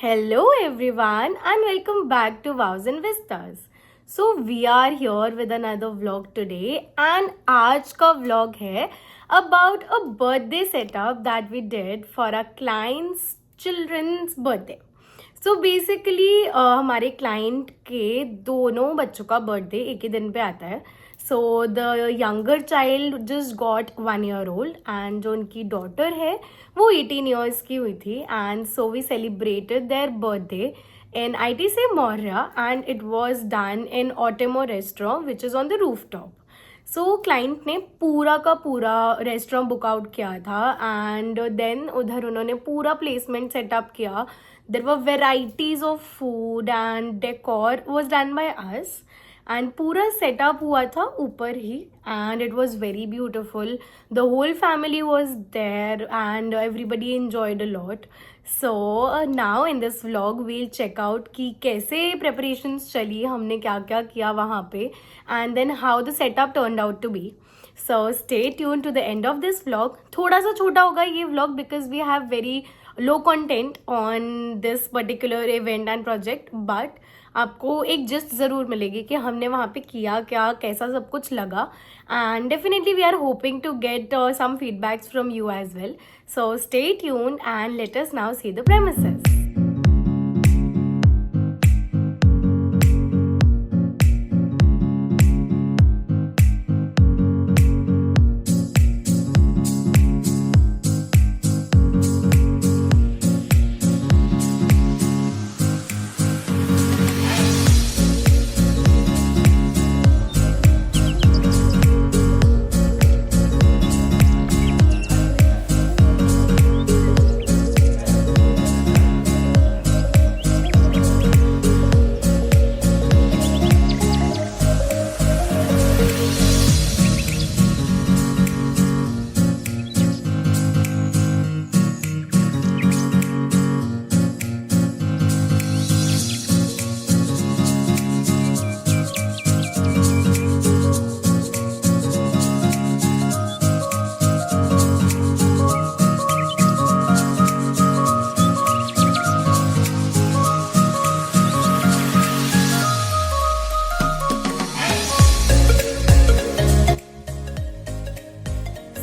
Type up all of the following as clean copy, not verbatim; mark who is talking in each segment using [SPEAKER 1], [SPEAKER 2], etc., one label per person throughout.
[SPEAKER 1] Hello everyone and welcome back to Vows and Vistas. So we are here with another vlog today and आज का vlog है about a birthday setup that we did for a client's children's birthday. So basically हमारे client के दोनों बच्चों का birthday एक ही दिन पे आता है. So the younger child just got 1 year old and जो उनकी daughter है वो 18 years की हुई थी and so we celebrated their birthday in ITC Maurya and it was done in Otimo restaurant which is on the rooftop. So client ने पूरा का पूरा रेस्टोरेंट बुक आउट किया था एंड देन उधर उन्होंने पूरा प्लेसमेंट सेटअप किया. There were varieties of food and decor was done by us and पूरा सेटअप हुआ था ऊपर ही and it was very beautiful. The whole family was there and everybody enjoyed a lot. So now in this vlog we'll check out कि कैसे preparations चली, हमने क्या क्या किया वहाँ पे and then how the setup turned out to be. So stay tune to the end of this vlog. थोड़ा सा छोटा होगा ये vlog because we have very low content on this particular event and project, but आपको एक gist ज़रूर मिलेगी कि हमने वहाँ पे किया क्या, कैसा सब कुछ लगा and definitely we are hoping to get some feedbacks from you as well. So stay tuned and let us now see the premises.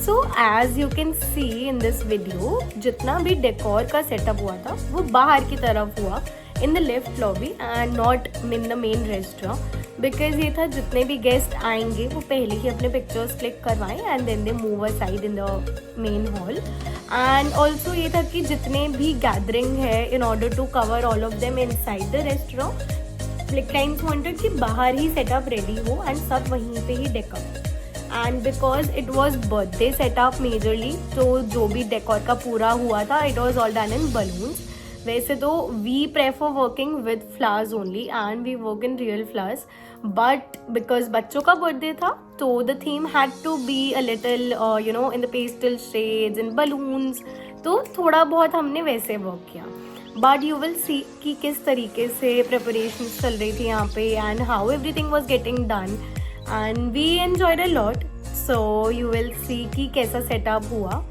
[SPEAKER 1] So as you can see in this video, जितना भी decor का setup हुआ था वो बाहर की तरफ हुआ in the left lobby and not in the main restaurant. Because ये था जितने भी गेस्ट आएंगे वो पहले ही अपने पिक्चर्स क्लिक करवाएं and then they move aside in the main hall. And also ये था कि जितने भी गैदरिंग है in order to cover all of them inside the restaurant, clients wanted कि बाहर ही सेटअप रेडी हो एंड सब वहीं पे ही decor. And because it was birthday setup majorly, तो जो भी डेकोर का पूरा हुआ था it was all done in balloons. वैसे तो we prefer working with flowers only and we work in real flowers, but because बच्चों का बर्थडे था तो the theme had to be a little you know in the pastel shades in balloons. तो थोड़ा बहुत हमने वैसे वर्क किया, बट यू विल सी कि किस तरीके से प्रिपरेशंस चल रही थी यहाँ पे and how everything was getting done and we enjoyed a lot. So you will see कि कैसा setup हुआ.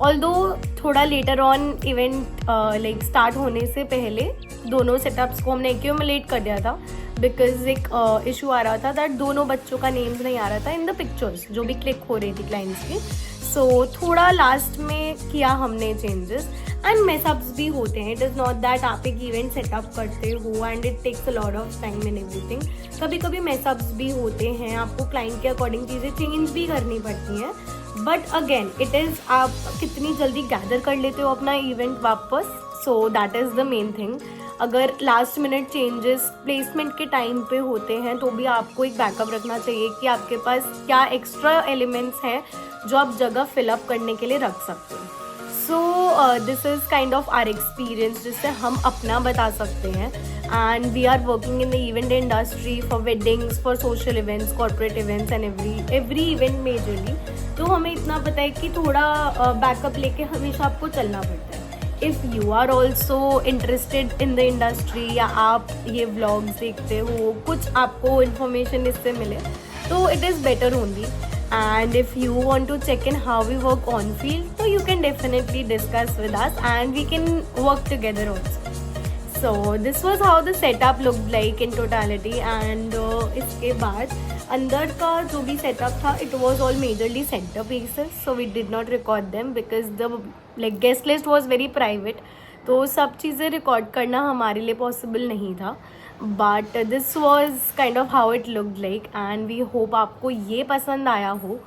[SPEAKER 1] Although थोड़ा later on event like start होने से पहले दोनों setups को हमने accumulate कर दिया था because एक issue आ रहा था that दोनों बच्चों का names नहीं आ रहा था in the pictures जो भी click हो रही थी clients की. So थोड़ा last में किया हमने changes एंड मेसअप्स भी होते हैं. इट इज़ नॉट दैट आप एक इवेंट सेटअप करते हो and it takes a lot of time in everything. कभी कभी मेसअप्स भी होते हैं, आपको क्लाइंट के अकॉर्डिंग चीज़ें चेंज भी करनी पड़ती हैं. बट अगेन इट इज़ आप कितनी जल्दी गैदर कर लेते हो अपना इवेंट वापस. So that is the main thing. अगर लास्ट मिनट चेंजेस प्लेसमेंट के टाइम पे होते हैं तो भी आपको एक बैकअप रखना चाहिए कि आपके पास क्या एक्स्ट्रा एलिमेंट्स हैं जो आप जगह फिलअप करने के लिए रख सकते हो. So this is kind of our experience जिससे हम अपना बता सकते हैं. And we are working in the event industry for weddings, for social events, corporate events and every event majorly. तो हमें इतना पता है कि थोड़ा बैकअप लेके हमेशा आपको चलना पड़ता है. If you are also interested in the industry या आप ये व्लॉग्स देखते हो, कुछ आपको इन्फॉर्मेशन इससे मिले, तो it is better only. And if you want to check in how we work on field, so you can definitely discuss with us and we can work together also. So this was how the setup looked like in totality and इसके बाद अंदर का जो भी setup था it was all majorly center pieces, so we did not record them because the like guest list was very private, तो सब चीज़ें रिकॉर्ड करना हमारे लिए पॉसिबल नहीं था. But this was kind of how it looked like and we hope आपको ये पसंद आया हो.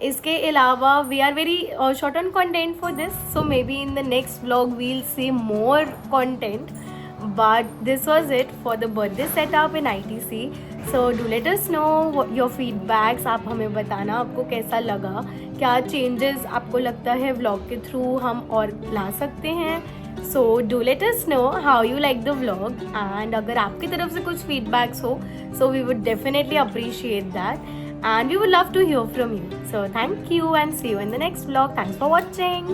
[SPEAKER 1] इसके अलावा we are very short on content for this, so may be in the next vlog we'll see more content. But this was it for the birthday setup in ITC. So do let us know your feedbacks. आप हमें बताना आपको कैसा लगा, क्या changes आपको लगता है vlog के थ्रू हम और ला सकते हैं. So do let us know how you like the vlog and अगर आपकी तरफ से कुछ feedbacks हो, so we would definitely appreciate that and we would love to hear from you. So thank you and see you in the next vlog. Thanks for watching.